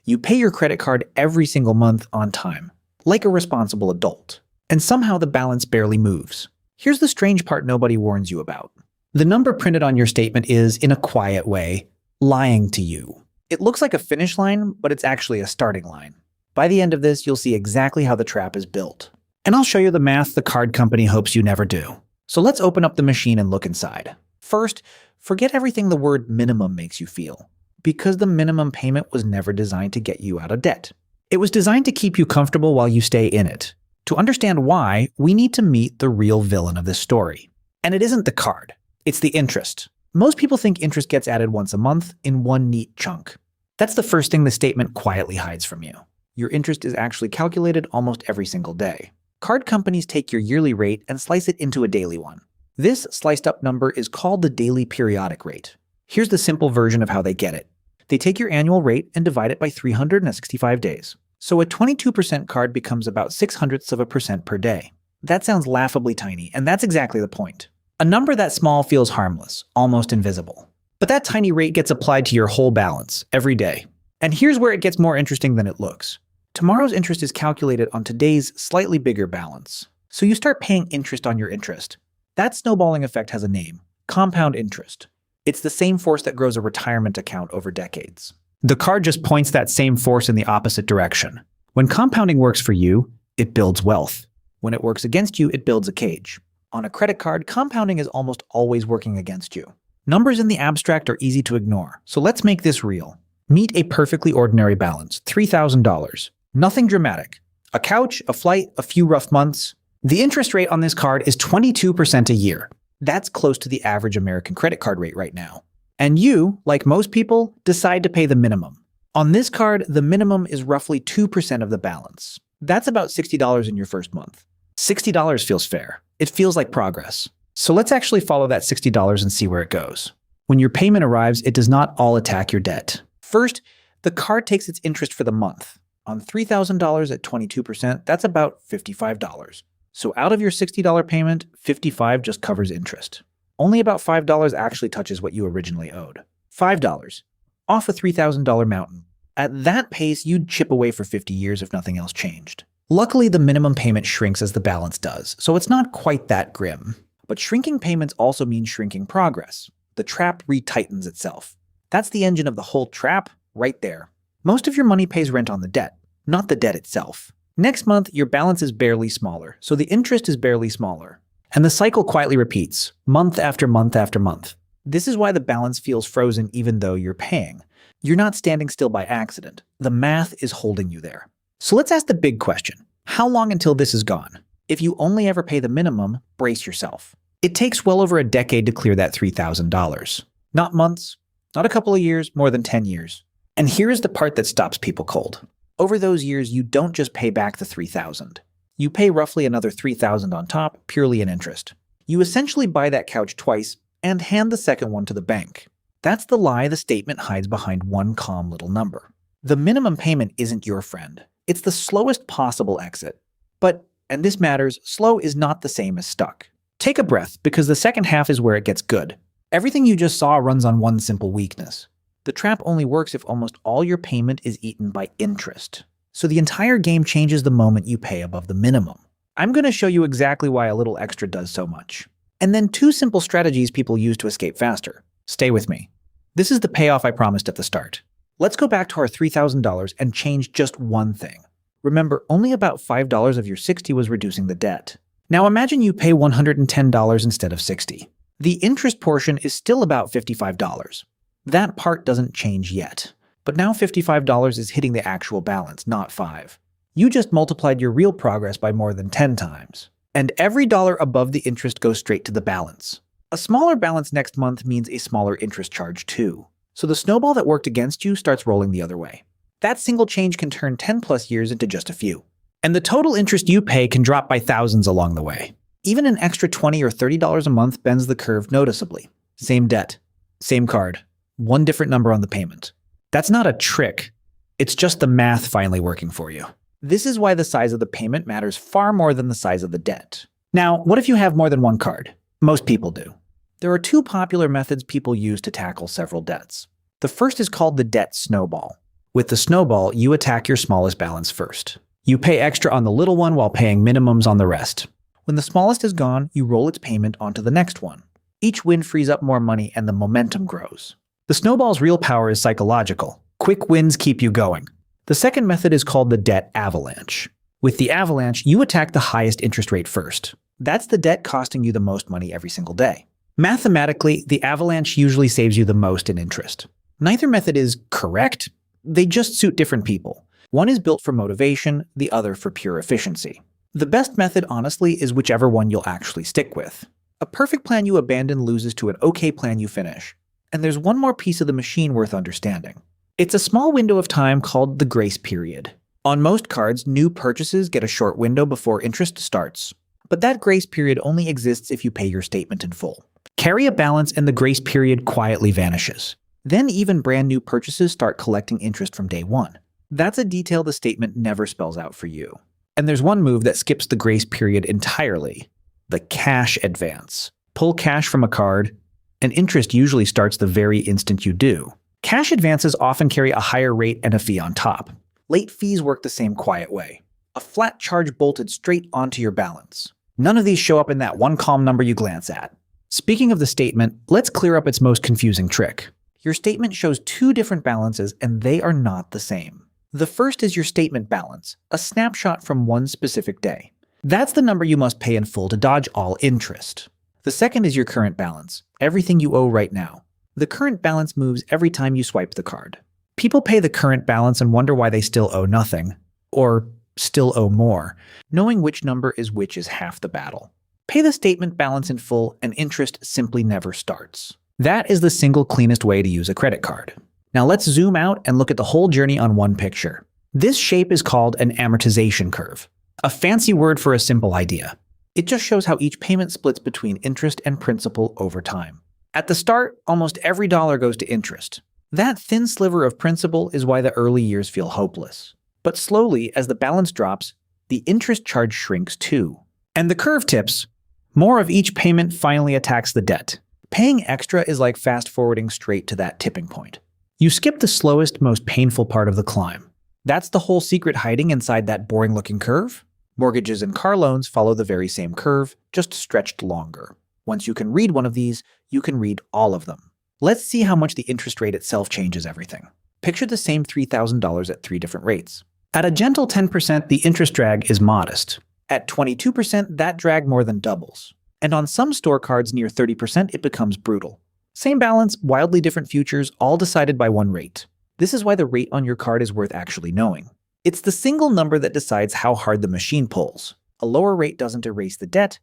You pay your credit card every single month on time, like a responsible adult. And somehow the balance barely moves. Here's the strange part nobody warns you about. The number printed on your statement is, in a quiet way, lying to you. It looks like a finish line, but it's actually a starting line. By the end of this, you'll see exactly how the trap is built. And I'll show you the math the card company hopes you never do. So let's open up the machine and look inside. First, forget everything the word minimum makes you feel, because the minimum payment was never designed to get you out of debt. It was designed to keep you comfortable while you stay in it. To understand why, we need to meet the real villain of this story. And it isn't the card, it's the interest. Most people think interest gets added once a month in one neat chunk. That's the first thing the statement quietly hides from you. Your interest is actually calculated almost every single day. Card companies take your yearly rate and slice it into a daily one. This sliced up number is called the daily periodic rate. Here's the simple version of how they get it. They take your annual rate and divide it by 365 days. So a 22% card becomes about 0.06% per day. That sounds laughably tiny, and that's exactly the point. A number that small feels harmless, almost invisible. But that tiny rate gets applied to your whole balance, every day. And here's where it gets more interesting than it looks. Tomorrow's interest is calculated on today's slightly bigger balance. So you start paying interest on your interest. That snowballing effect has a name: compound interest. It's the same force that grows a retirement account over decades. The card just points that same force in the opposite direction. When compounding works for you, it builds wealth. When it works against you, it builds a cage. On a credit card, compounding is almost always working against you. Numbers in the abstract are easy to ignore, so let's make this real. Meet a perfectly ordinary balance, $3,000. Nothing dramatic. A couch, a flight, a few rough months. The interest rate on this card is 22% a year. That's close to the average American credit card rate right now. And you, like most people, decide to pay the minimum. On this card, the minimum is roughly 2% of the balance. That's about $60 in your first month. $60 feels fair. It feels like progress. So let's actually follow that $60 and see where it goes. When your payment arrives, it does not all attack your debt. First, the card takes its interest for the month. On $3,000 at 22%, that's about $55. So out of your $60 payment, $55 just covers interest. Only about $5 actually touches what you originally owed. $5. Off a $3,000 mountain. At that pace, you'd chip away for 50 years if nothing else changed. Luckily, the minimum payment shrinks as the balance does, so it's not quite that grim. But shrinking payments also mean shrinking progress. The trap retightens itself. That's the engine of the whole trap, right there. Most of your money pays rent on the debt, not the debt itself. Next month, your balance is barely smaller, so the interest is barely smaller. And the cycle quietly repeats, month after month after month. This is why the balance feels frozen even though you're paying. You're not standing still by accident. The math is holding you there. So let's ask the big question. How long until this is gone? If you only ever pay the minimum, brace yourself. It takes well over a decade to clear that $3,000. Not months, not a couple of years, more than 10 years. And here is the part that stops people cold. Over those years, you don't just pay back the $3,000. You pay roughly another $3,000 on top, purely in interest. You essentially buy that couch twice and hand the second one to the bank. That's the lie the statement hides behind one calm little number. The minimum payment isn't your friend. It's the slowest possible exit. But, and this matters, slow is not the same as stuck. Take a breath, because the second half is where it gets good. Everything you just saw runs on one simple weakness. The trap only works if almost all your payment is eaten by interest. So the entire game changes the moment you pay above the minimum. I'm going to show you exactly why a little extra does so much. And then 2 simple strategies people use to escape faster. Stay with me. This is the payoff I promised at the start. Let's go back to our $3,000 and change just one thing. Remember, only about $5 of your $60 was reducing the debt. Now imagine you pay $110 instead of $60. The interest portion is still about $55. That part doesn't change yet. But now $55 is hitting the actual balance, not $5. You just multiplied your real progress by more than 10 times. And every dollar above the interest goes straight to the balance. A smaller balance next month means a smaller interest charge too. So the snowball that worked against you starts rolling the other way. That single change can turn 10 plus years into just a few. And the total interest you pay can drop by thousands along the way. Even an extra $20 or $30 a month bends the curve noticeably. Same debt, same card, one different number on the payment. That's not a trick. It's just the math finally working for you. This is why the size of the payment matters far more than the size of the debt. Now, what if you have more than one card? Most people do. There are 2 popular methods people use to tackle several debts. The first is called the debt snowball. With the Snowball, you attack your smallest balance first. You pay extra on the little one while paying minimums on the rest. When the smallest is gone, you roll its payment onto the next one. Each win frees up more money and the momentum grows. The Snowball's real power is psychological. Quick wins keep you going. The second method is called the debt avalanche. With the avalanche, you attack the highest interest rate first. That's the debt costing you the most money every single day. Mathematically, the avalanche usually saves you the most in interest. Neither method is correct. They just suit different people. One is built for motivation, the other for pure efficiency. The best method, honestly, is whichever one you'll actually stick with. A perfect plan you abandon loses to an okay plan you finish. And there's one more piece of the machine worth understanding. It's a small window of time called the grace period. On most cards, new purchases get a short window before interest starts. But that grace period only exists if you pay your statement in full. Carry a balance and the grace period quietly vanishes. Then even brand new purchases start collecting interest from day one. That's a detail the statement never spells out for you. And there's one move that skips the grace period entirely: the cash advance. Pull cash from a card, and interest usually starts the very instant you do. Cash advances often carry a higher rate and a fee on top. Late fees work the same quiet way. A flat charge bolted straight onto your balance. None of these show up in that one calm number you glance at. Speaking of the statement, let's clear up its most confusing trick. Your statement shows two different balances and they are not the same. The first is your statement balance, a snapshot from one specific day. That's the number you must pay in full to dodge all interest. The second is your current balance, everything you owe right now. The current balance moves every time you swipe the card. People pay the current balance and wonder why they still owe nothing, or still owe more. Knowing which number is which is half the battle. Pay the statement balance in full and interest simply never starts. That is the single cleanest way to use a credit card. Now let's zoom out and look at the whole journey on one picture. This shape is called an amortization curve, a fancy word for a simple idea. It just shows how each payment splits between interest and principal over time. At the start, almost every dollar goes to interest. That thin sliver of principal is why the early years feel hopeless. But slowly, as the balance drops, the interest charge shrinks too. And the curve tips. More of each payment finally attacks the debt. Paying extra is like fast-forwarding straight to that tipping point. You skip the slowest, most painful part of the climb. That's the whole secret hiding inside that boring-looking curve. Mortgages and car loans follow the very same curve, just stretched longer. Once you can read one of these, you can read all of them. Let's see how much the interest rate itself changes everything. Picture the same $3,000 at 3 different rates. At a gentle 10%, the interest drag is modest. At 22%, that drag more than doubles. And on some store cards near 30%, it becomes brutal. Same balance, wildly different futures, all decided by one rate. This is why the rate on your card is worth actually knowing. It's the single number that decides how hard the machine pulls. A lower rate doesn't erase the debt,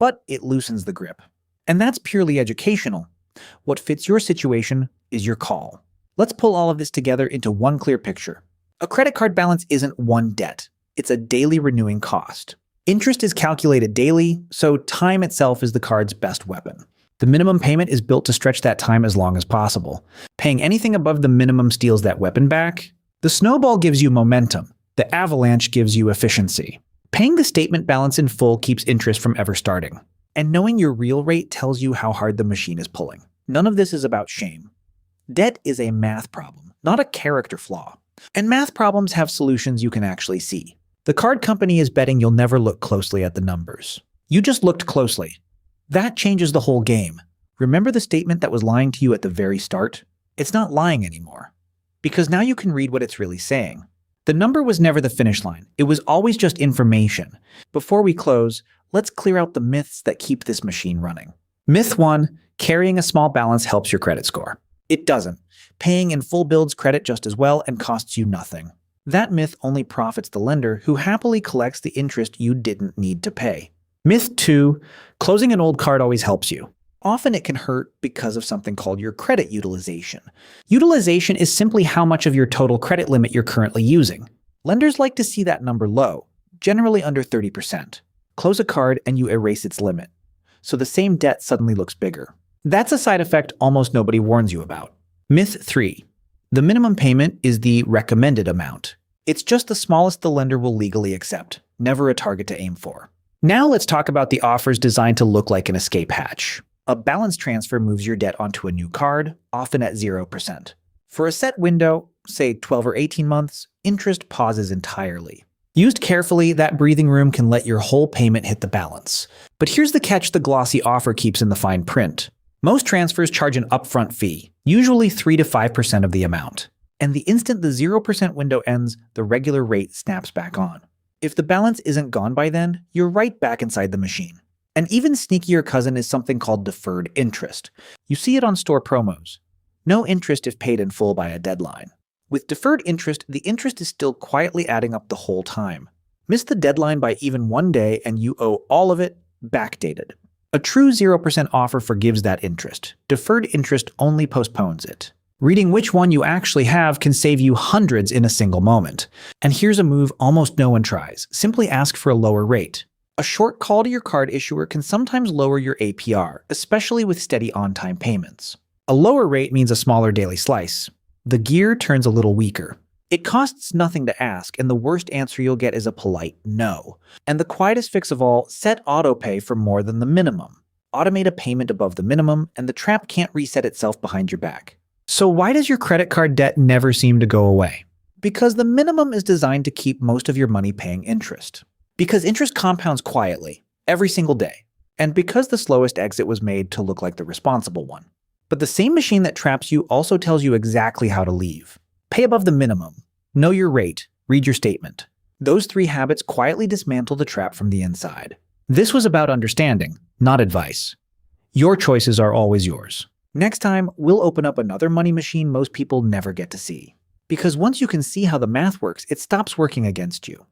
but it loosens the grip. And that's purely educational. What fits your situation is your call. Let's pull all of this together into one clear picture. A credit card balance isn't one debt. It's a daily renewing cost. Interest is calculated daily, so time itself is the card's best weapon. The minimum payment is built to stretch that time as long as possible. Paying anything above the minimum steals that weapon back. The Snowball gives you momentum. The Avalanche gives you efficiency. Paying the statement balance in full keeps interest from ever starting. And knowing your real rate tells you how hard the machine is pulling. None of this is about shame. Debt is a math problem, not a character flaw. And math problems have solutions you can actually see. The card company is betting you'll never look closely at the numbers. You just looked closely. That changes the whole game. Remember the statement that was lying to you at the very start? It's not lying anymore. Because now you can read what it's really saying. The number was never the finish line. It was always just information. Before we close, let's clear out the myths that keep this machine running. Myth 1, carrying a small balance helps your credit score. It doesn't. Paying in full builds credit just as well and costs you nothing. That myth only profits the lender who happily collects the interest you didn't need to pay. Myth 2, closing an old card always helps you. Often it can hurt because of something called your credit utilization. Utilization is simply how much of your total credit limit you're currently using. Lenders like to see that number low, generally under 30%. Close a card and you erase its limit. So the same debt suddenly looks bigger. That's a side effect almost nobody warns you about. Myth 3. The minimum payment is the recommended amount. It's just the smallest the lender will legally accept, never a target to aim for. Now let's talk about the offers designed to look like an escape hatch. A balance transfer moves your debt onto a new card, often at 0%. For a set window, say 12 or 18 months, interest pauses entirely. Used carefully, that breathing room can let your whole payment hit the balance. But here's the catch the glossy offer keeps in the fine print. Most transfers charge an upfront fee, usually 3 to 5% of the amount. And the instant the 0% window ends, the regular rate snaps back on. If the balance isn't gone by then, you're right back inside the machine. An even sneakier cousin is something called deferred interest. You see it on store promos. No interest if paid in full by a deadline. With deferred interest, the interest is still quietly adding up the whole time. Miss the deadline by even one day and you owe all of it backdated. A true 0% offer forgives that interest. Deferred interest only postpones it. Reading which one you actually have can save you hundreds in a single moment. And here's a move almost no one tries. Simply ask for a lower rate. A short call to your card issuer can sometimes lower your APR, especially with steady on-time payments. A lower rate means a smaller daily slice. The gear turns a little weaker. It costs nothing to ask, and the worst answer you'll get is a polite no. And the quietest fix of all, set autopay for more than the minimum. Automate a payment above the minimum, and the trap can't reset itself behind your back. So why does your credit card debt never seem to go away? Because the minimum is designed to keep most of your money paying interest. Because interest compounds quietly, every single day. And because the slowest exit was made to look like the responsible one. But the same machine that traps you also tells you exactly how to leave. Pay above the minimum. Know your rate. Read your statement. Those 3 habits quietly dismantle the trap from the inside. This was about understanding, not advice. Your choices are always yours. Next time, we'll open up another money machine most people never get to see. Because once you can see how the math works, it stops working against you.